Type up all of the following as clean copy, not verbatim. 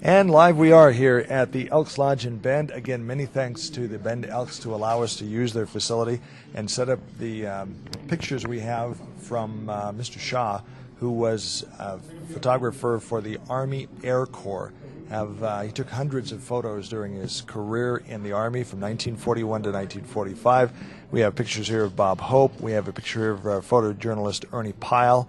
And live we are here at the Elks Lodge in Bend. Again, many thanks to the Bend Elks to allow us to use their facility and set up the pictures we have from Mr. Shaw, who was a photographer for the Army Air Corps. He took hundreds of photos during his career in the Army from 1941 to 1945. We have pictures here of Bob Hope. We have a picture of photojournalist Ernie Pyle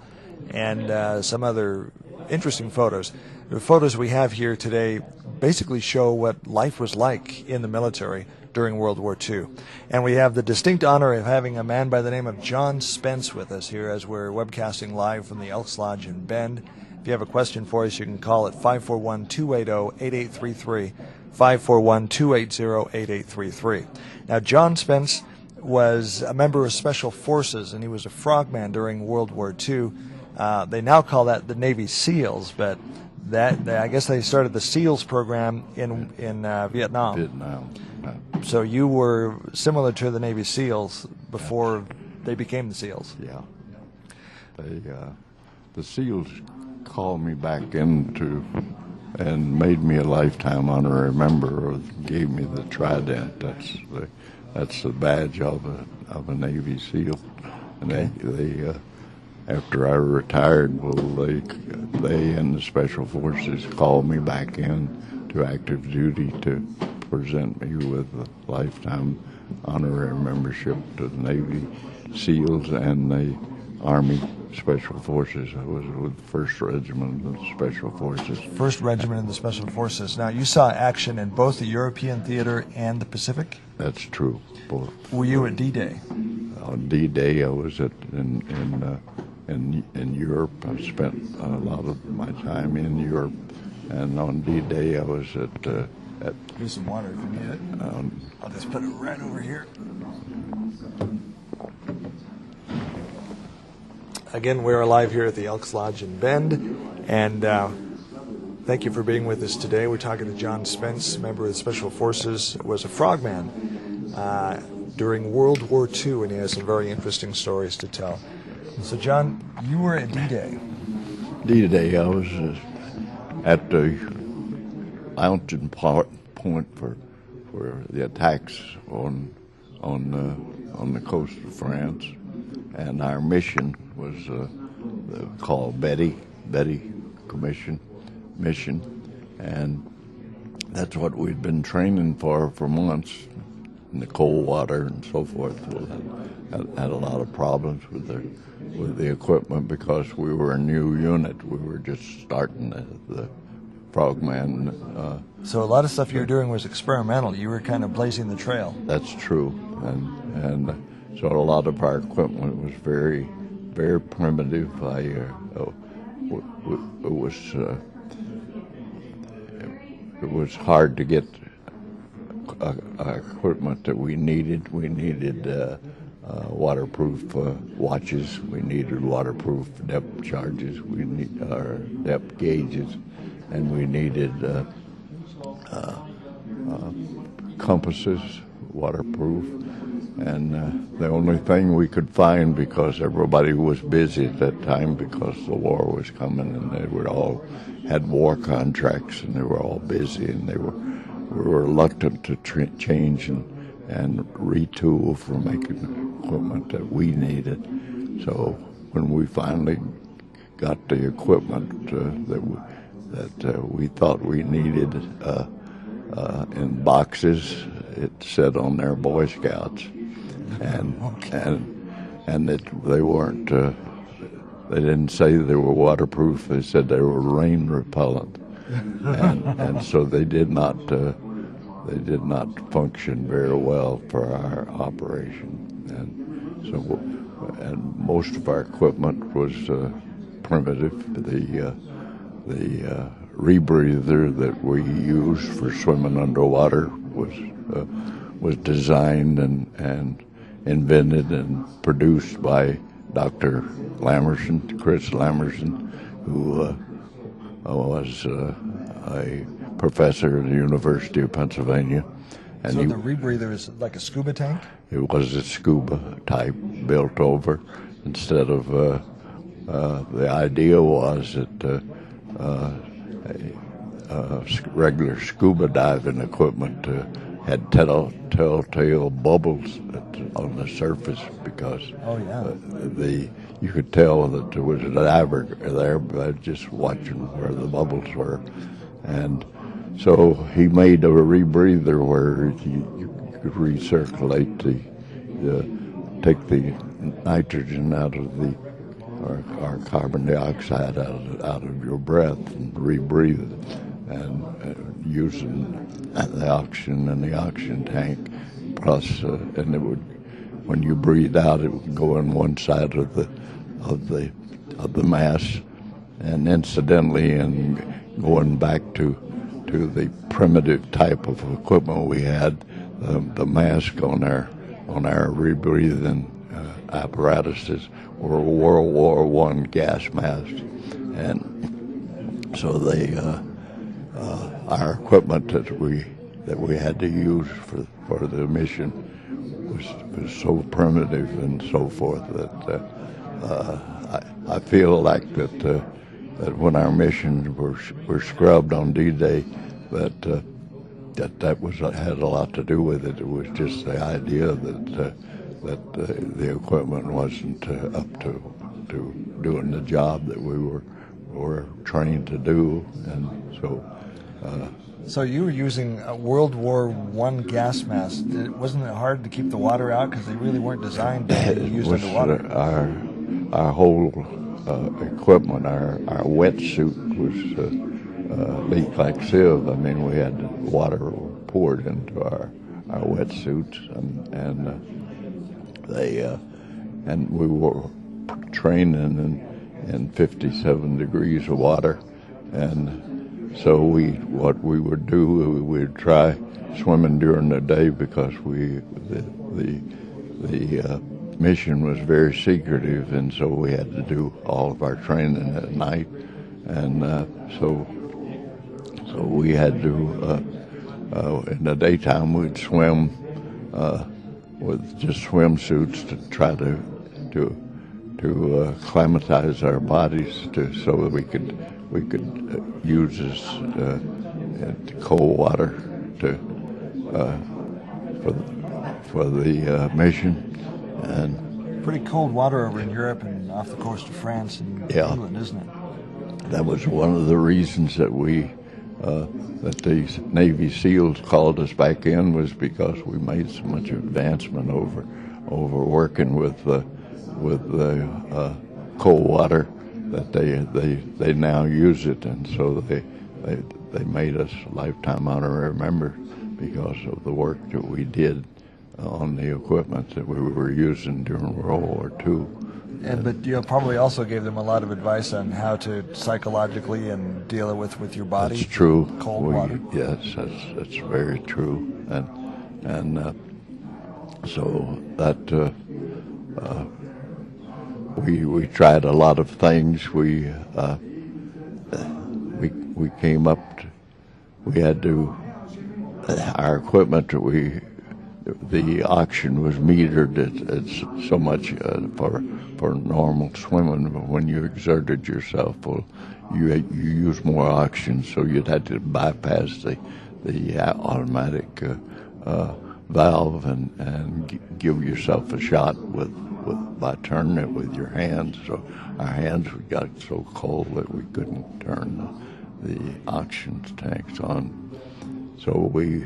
and some other interesting photos. The photos we have here today basically show what life was like in the military during World War II. And we have the distinct honor of having a man by the name of John Spence with us here as we're webcasting live from the Elks Lodge in Bend. If you have a question for us, you can call at 541-280-8833, 541-280-8833. Now, John Spence was a member of Special Forces, and he was a frogman during World War II. They now call that the Navy SEALs, but I guess they started the SEALs program in Vietnam. So you were similar to the Navy SEALs before they became the SEALs. Yeah. The SEALs called me back into and made me a lifetime honorary member, gave me the trident. That's the badge of a Navy SEAL. And okay. they after I retired, they and the Special Forces called me back in to active duty to present me with a lifetime honorary membership to the Navy SEALs and the Army Special Forces. I was with the 1st Regiment of the Special Forces. 1st Regiment of the Special Forces. Now, you saw action in both the European theater and the Pacific? That's true. Both. Were you at D-Day? On D-Day, I was in Europe. I spent a lot of my time in Europe, and on D-Day I was at. Here's some water if you need it. I'll just put it right over here. Again, we're live here at the Elks Lodge in Bend, and thank you for being with us today. We're talking to John Spence, member of the Special Forces, was a frogman during World War II, and he has some very interesting stories to tell. So, John, you were at D-Day. D-Day, I was at the launching point for the attacks on the coast of France, and our mission was called Betty mission, and that's what we'd been training for months in the cold water and so forth. We had a lot of problems with the equipment because we were a new unit. We were just starting the frogman. So a lot of stuff you were doing was experimental. You were kind of blazing the trail. That's true, and so a lot of our equipment was very, very primitive. It was hard to get equipment that we needed. We needed waterproof watches. We needed waterproof depth charges. We need our depth gauges, and we needed compasses, waterproof. And the only thing we could find, because everybody was busy at that time because the war was coming, and they were all had war contracts, and they were all busy, and we were reluctant to change and retool for making equipment that we needed. So when we finally got the equipment that we thought we needed in boxes, it said on there Boy Scouts, and they weren't. They didn't say they were waterproof. They said they were rain repellent, and so they did not function very well for our operation. And most of our equipment was primitive. The rebreather that we used for swimming underwater was designed and invented and produced by Dr. Chris Lamerson, who was a professor at the University of Pennsylvania. And so the rebreather is like a scuba tank? It was a scuba type built over instead of the idea was that regular scuba diving equipment had telltale bubbles on the surface because you could tell that there was a diver there by just watching where the bubbles were. And so he made a rebreather where you could recirculate take the nitrogen out of or carbon dioxide out of your breath and rebreathe it, and using the oxygen in the oxygen tank. Plus, and it would, when you breathe out, it would go on one side of the mask. And incidentally, in going back to the primitive type of equipment we had, the mask on our rebreathing apparatuses were World War I gas masks, and so our equipment that we had to use for the mission was so primitive and so forth that I feel like that when our missions were scrubbed on D-Day, that had a lot to do with it. It was just the idea that the equipment wasn't up to doing the job that we were trained to do, and so. So you were using a World War I gas mask. Wasn't it hard to keep the water out because they really weren't designed to be used underwater? Our whole equipment, our wetsuit was leaked like sieve. I mean, we had water poured into our wetsuits, and we were training in 57 degrees of water, and so what we would do, we'd try swimming during the day because the mission was very secretive, and so we had to do all of our training at night, and so we had to in the daytime we'd swim with just swimsuits to try to acclimatize our bodies so that we could use this cold water for the mission. And pretty cold water over in Europe and off the coast of France and England, isn't it? That was one of the reasons that that the Navy SEALs called us back in, was because we made so much advancement over working with the cold water that they now use it, and so they made us lifetime honorary members because of the work that we did on the equipment that we were using during World War II. But you probably also gave them a lot of advice on how to psychologically and deal with your body. That's true. Cold water. Yes, that's very true, and so that we tried a lot of things. We came up. We had to our equipment. The oxygen was metered at so much for normal swimming, but when you exerted yourself, well, you use more oxygen, so you'd have to bypass the automatic valve and give yourself a shot by turning it with your hands. So our hands got so cold that we couldn't turn the oxygen tanks on. So we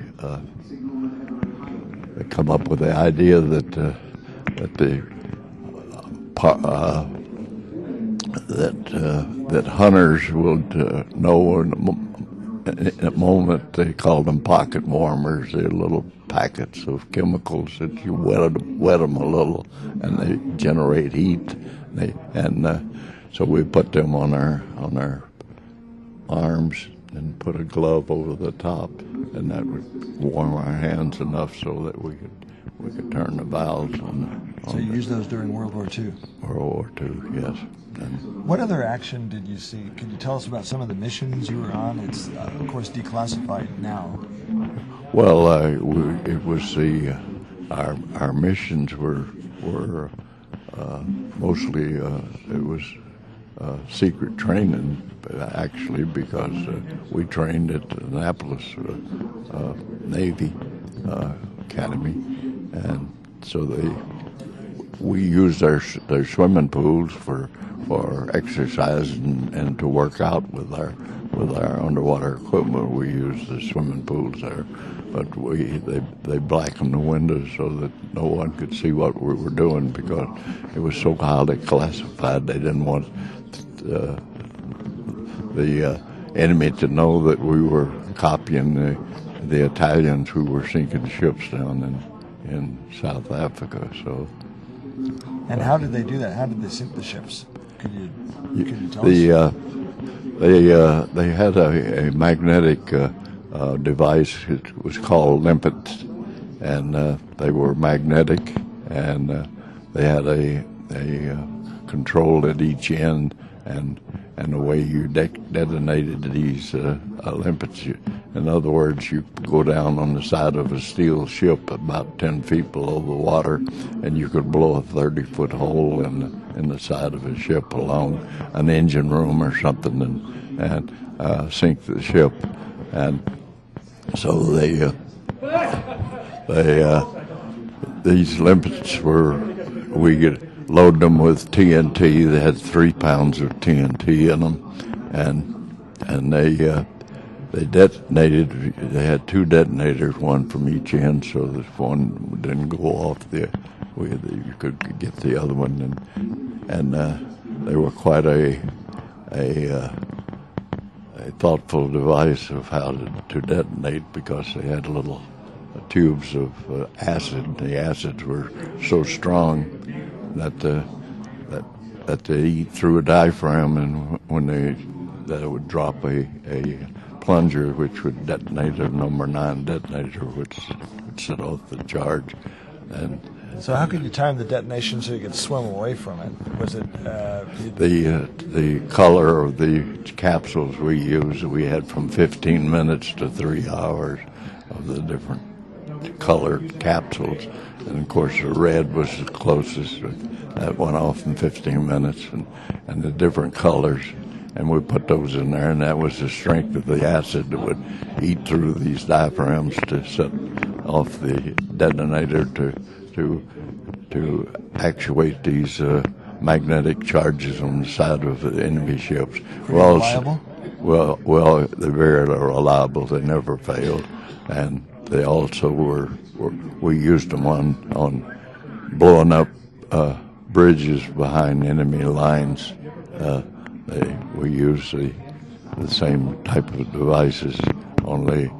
come up with the idea that hunters would know in a moment. They called them pocket warmers. They're little packets of chemicals that you wet them a little, and they generate heat. So we put them on our arms and put a glove over the top, and that would warm our hands enough so that we could turn the valves on. So you used those during World War II? World War II, yes. What other action did you see? Could you tell us about some of the missions you were on? It's, of course, declassified now. Well, it was our missions were mostly it was secret training, actually, because we trained at Annapolis Navy Academy, and so we used their swimming pools for exercise and to work out with our underwater equipment. We used the swimming pools there, but they blackened the windows so that no one could see what we were doing because it was so highly classified. They didn't want the enemy to know that we were copying the Italians who were sinking ships down in South Africa. So. And how did they do that? How did they sink the ships? Could you tell us? They had a magnetic device. It was called limpets, and they were magnetic, and they had a control at each end, and the way you detonated these limpets. In other words, you go down on the side of a steel ship about 10 feet below the water, and you could blow a 30-foot hole in the side of a ship along an engine room or something, and sink the ship. And so these limpets we could load them with TNT. They had 3 pounds of TNT in them, and they detonated. They had 2 detonators, one from each end, so that if one didn't go off, you could get the other one. And they were quite a thoughtful device of how to detonate, because they had little tubes of acid. The acids were so strong that they eat through a diaphragm, and when that would drop a plunger, which would detonate a number 9 detonator, which would set off the charge. And so how could you time the detonation so you could swim away from it? Was it the color of the capsules we used? We had from 15 minutes to 3 hours of the different colored capsules, and of course the red was the closest. That went off in 15 minutes, and the different colors. And we put those in there, and that was the strength of the acid that would eat through these diaphragms to set off the detonator to actuate these magnetic charges on the side of the enemy ships. Reliable? Well, they're very reliable. They never failed, and they also we used them on blowing up bridges behind enemy lines. We use the same type of devices, only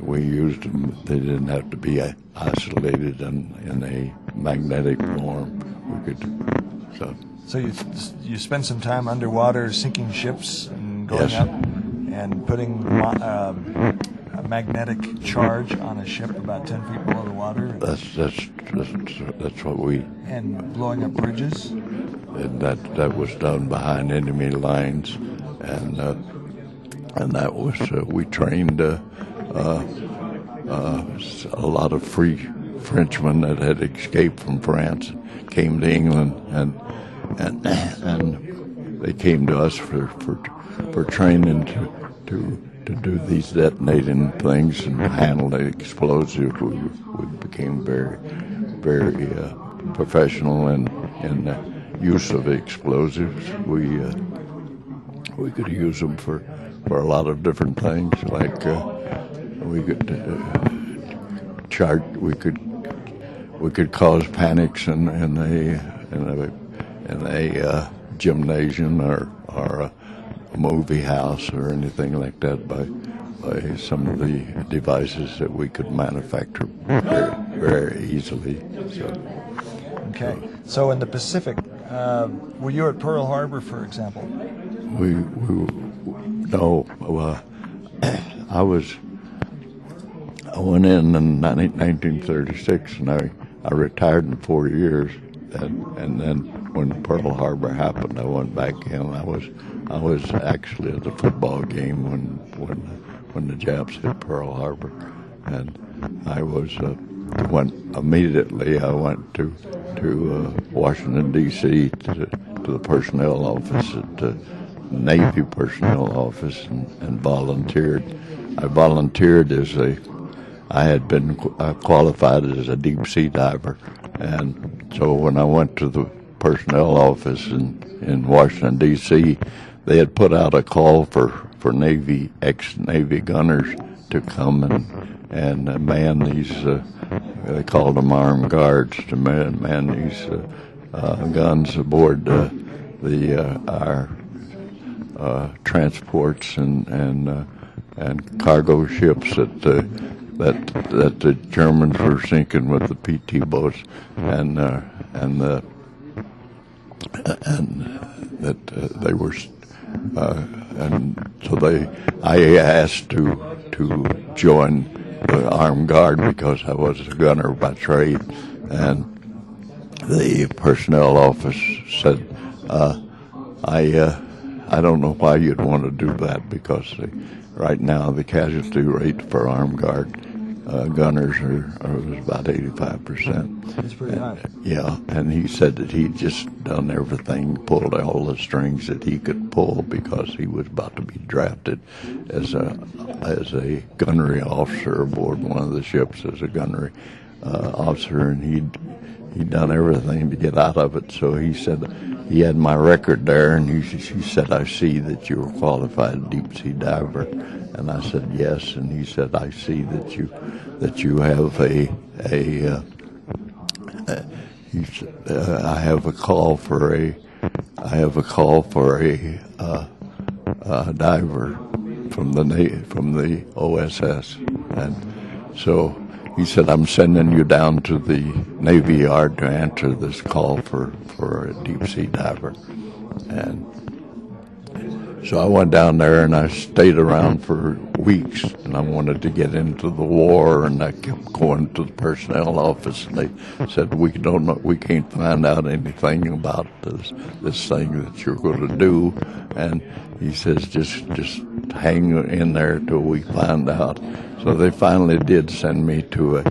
we used them. They didn't have to be isolated in a magnetic form. So you spend some time underwater sinking ships and going Yes. up and putting a magnetic charge on a ship about 10 feet below the water. That's what we. And blowing up bridges. And that was done behind enemy lines, and that was we trained a lot of free Frenchmen that had escaped from France, came to England, and they came to us for training to do these detonating things and handle the explosives. We became very professional in use of explosives. We could use them for a lot of different things, like we could we could cause panics in a gymnasium or a movie house or anything like that by some of the devices that we could manufacture very easily. Okay. So in the Pacific, were you at Pearl Harbor, for example? No. I went in 1936, and I retired in 4 years, and then when Pearl Harbor happened, I went back in. I was actually at the football game when the Japs hit Pearl Harbor, and I went immediately. I went to Washington D.C. to to the personnel office at the Navy personnel office and volunteered. I volunteered I had been qualified as a deep sea diver, and so when I went to the personnel office in Washington, D.C., they had put out a call for ex-Navy gunners to come and man these, they called them armed guards, to man these guns aboard our transports and cargo ships that the Germans were sinking with the PT boats, and that they were, and so I asked to join the armed guard because I was a gunner by trade, and the personnel office said, I don't know why you'd want to do that, because right now the casualty rate for armed guard gunners is about 85%. That's pretty high. Yeah, and he said that he'd just done everything, pulled all the strings that he could pull, because he was about to be drafted as a gunnery officer aboard one of the ships as a gunnery officer, and he'd done everything to get out of it. So he said he had my record there, and he said, I see that you're a qualified deep sea diver. And I said, yes. And he said, I see that you have I have a call for a diver from the OSS. And so he said, I'm sending you down to the Navy Yard to answer this call for a deep sea diver. And so I went down there and I stayed around for weeks, and I wanted to get into the war, and I kept going to the personnel office, and they said, we can't find out anything about this thing that you're going to do. And he says, just hang in there till we find out. So they finally did send me to a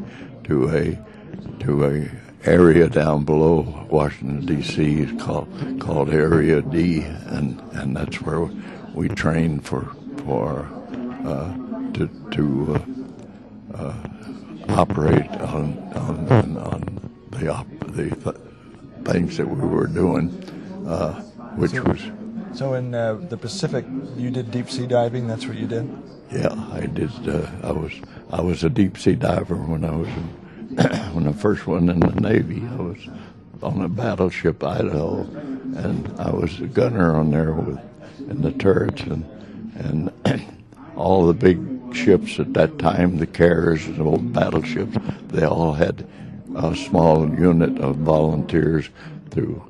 area down below Washington, D.C. called Area D, and that's where we trained to operate on the things that we were doing, which was. So in the Pacific, you did deep sea diving. That's what you did. Yeah, I did. I was a deep sea diver when I was when I first went in the Navy. I was on a battleship Idaho, and I was a gunner on there in the turrets, and all the big ships at that time, the carriers and old battleships, they all had a small unit of volunteers to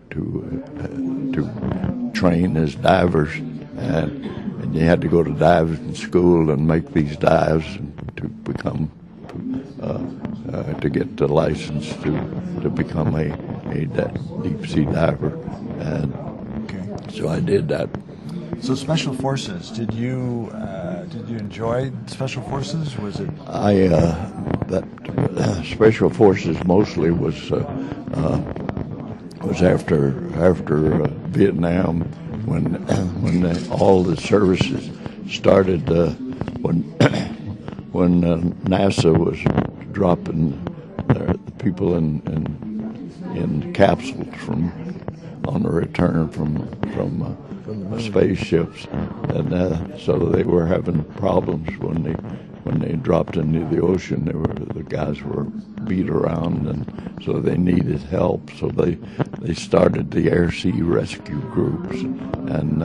train as divers, and you had to go to diving school and make these dives to become to get the license to become a deep sea diver, and so I did that. So Special Forces, did you enjoy Special Forces? Was it? Special Forces mostly was after Vietnam, when all the services started, when NASA was dropping the people in capsules on the return from spaceships, and so they were having problems when they dropped into the ocean. The guys were beat around, and so they needed help. So they started the air-sea rescue groups, and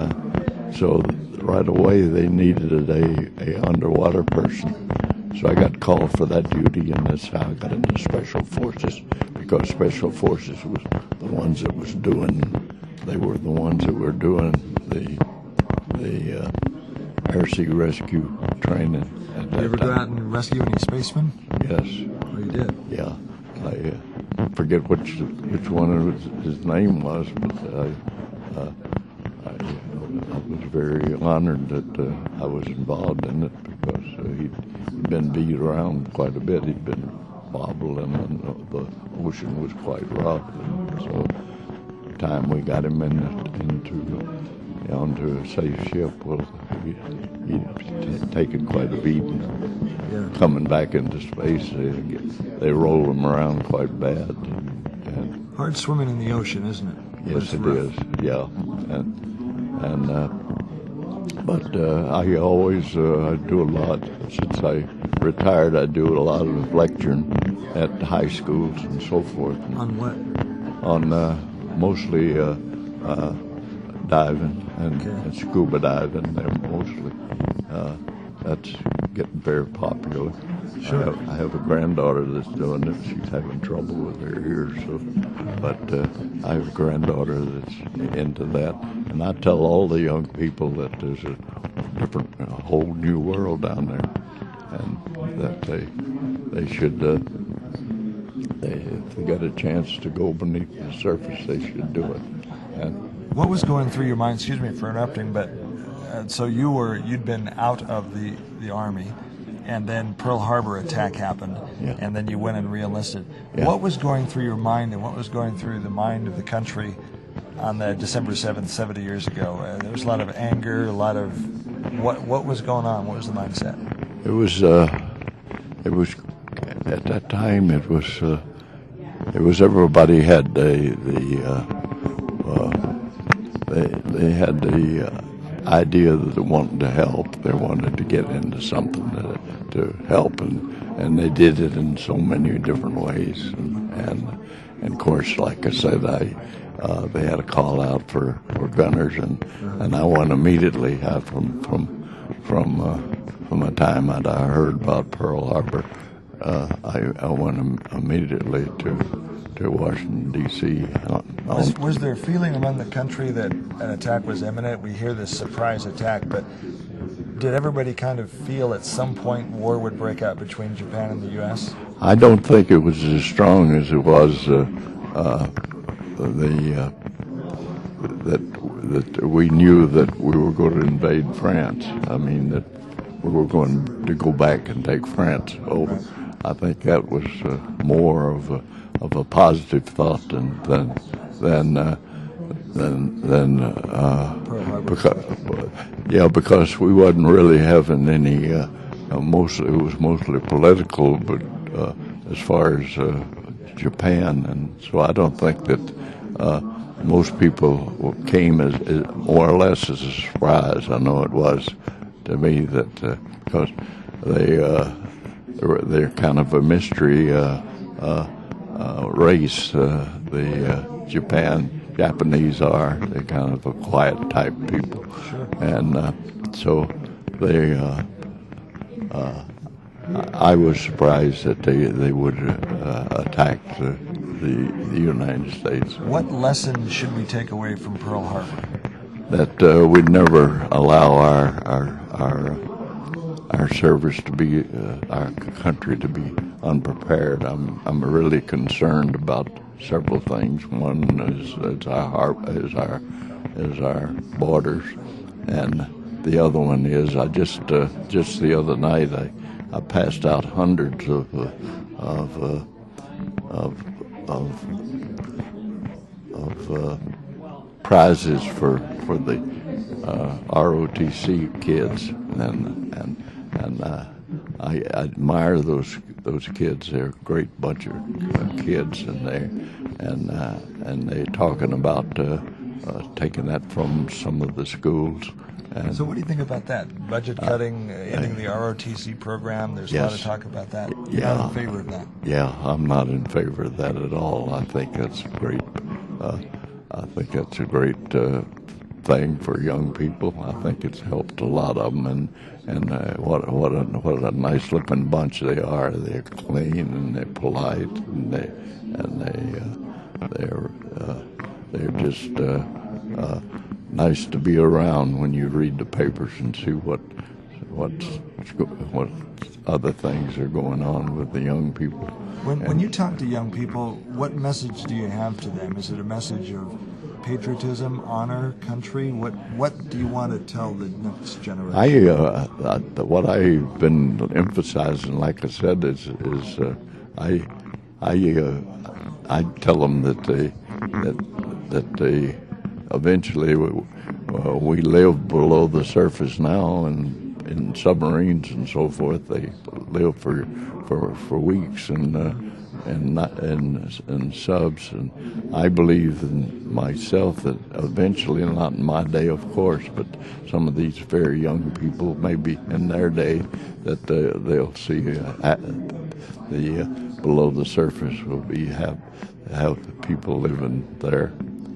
so right away they needed a underwater person. So I got called for that duty, and that's how I got into Special Forces, because Special Forces was the ones that was doing. They were the ones that were doing the air-sea rescue training. Did you ever go out and rescue any spacemen? Yes. Oh, you did? Yeah. I forget which one of his name was, but I was very honored that I was involved in it, because he'd been beat around quite a bit. He'd been wobbling, and the ocean was quite rough. So time we got him onto a safe ship, well, he'd taken quite a beating. Yeah. Coming back into space, they roll him around quite bad. And Hard swimming in the ocean, isn't it? yes, it is. Yeah, but I always I do a lot since I retired. I do a lot of lecturing at high schools and so forth. On what? On mostly diving and scuba diving. They're mostly that's getting very popular. Sure. I have a granddaughter that's doing it. She's having trouble with her ears, but I have a granddaughter that's into that. And I tell all the young people that there's a whole new world down there, and that they should, if they got a chance to go beneath the surface, they should do it. And what was going through your mind? Excuse me for interrupting, but so you'd been out of the Army, and then Pearl Harbor attack happened, yeah. and then you went and re-enlisted. Yeah. What was going through your mind, and what was going through the mind of the country on the December 7th, 70 years ago? There was a lot of anger, a lot of what was going on? What was the mindset? It was at that time. It was everybody had they had the idea that they wanted to help. They wanted to get into something to help, and they did it in so many different ways. And of course, like I said, they had a call out for gunners, and I went immediately from the time that I heard about Pearl Harbor. I went immediately to Washington, D.C. Was there a feeling among the country that an attack was imminent? We hear this surprise attack, but did everybody kind of feel at some point war would break out between Japan and the U.S.? I don't think it was as strong as it was that we knew that we were going to invade France. I mean, that we were going to go back and take France over. I think that was more of a positive thought than because we wasn't really having any. It was mostly political, but as far as Japan, and so I don't think that most people came as more or less as a surprise. I know it was to me that because they're kind of a mystery race. The Japanese are. They're kind of a quiet type people, sure. And so they. I was surprised that they would attack the United States. What lesson should we take away from Pearl Harbor? That we'd never allow our service to be our country to be unprepared. I'm really concerned about several things. One is our borders, and the other one is I just the other night I passed out hundreds of prizes for the ROTC kids, and I admire those kids. They're a great bunch of kids, and they're talking about taking that from some of the schools. And so what do you think about that? Budget cutting, ending the ROTC program, there's a lot of talk about that. You're not in favor of that? Yeah, I'm not in favor of that at all. I think that's great. I think that's a great thing for young people. I think it's helped a lot of them, and what a nice looking bunch they are. They're clean and they're polite, and they're just nice to be around when you read the papers and see what other things are going on with the young people. When you talk to young people, what message do you have to them? Is it a message of patriotism, honor, country? What do you want to tell the next generation? What I've been emphasizing, like I said, is I tell them that that they eventually we live below the surface now, and in submarines and so forth, they live for weeks and subs. And I believe in myself that eventually, not in my day, of course, but some of these very young people, maybe in their day, that they'll see the below the surface will be have people living there,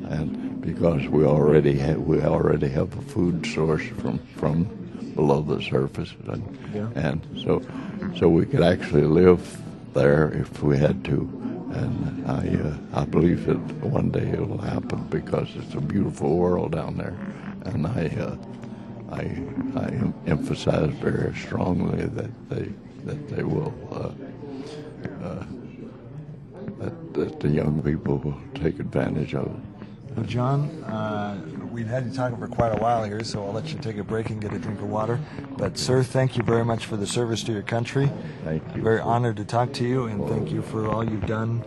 and because we already have a food source from below the surface, and so we could actually live there if we had to, and I believe that one day it'll happen because it's a beautiful world down there, and I emphasize very strongly that they will that the young people will take advantage of it. Well, John, we've had you talking for quite a while here, so I'll let you take a break and get a drink of water. But, sir, thank you very much for the service to your country. Thank you. Very honored to talk to you, and thank you for all you've done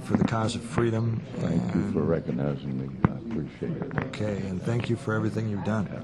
for the cause of freedom. Thank you for recognizing me. I appreciate it. Okay, and thank you for everything you've done. Yeah.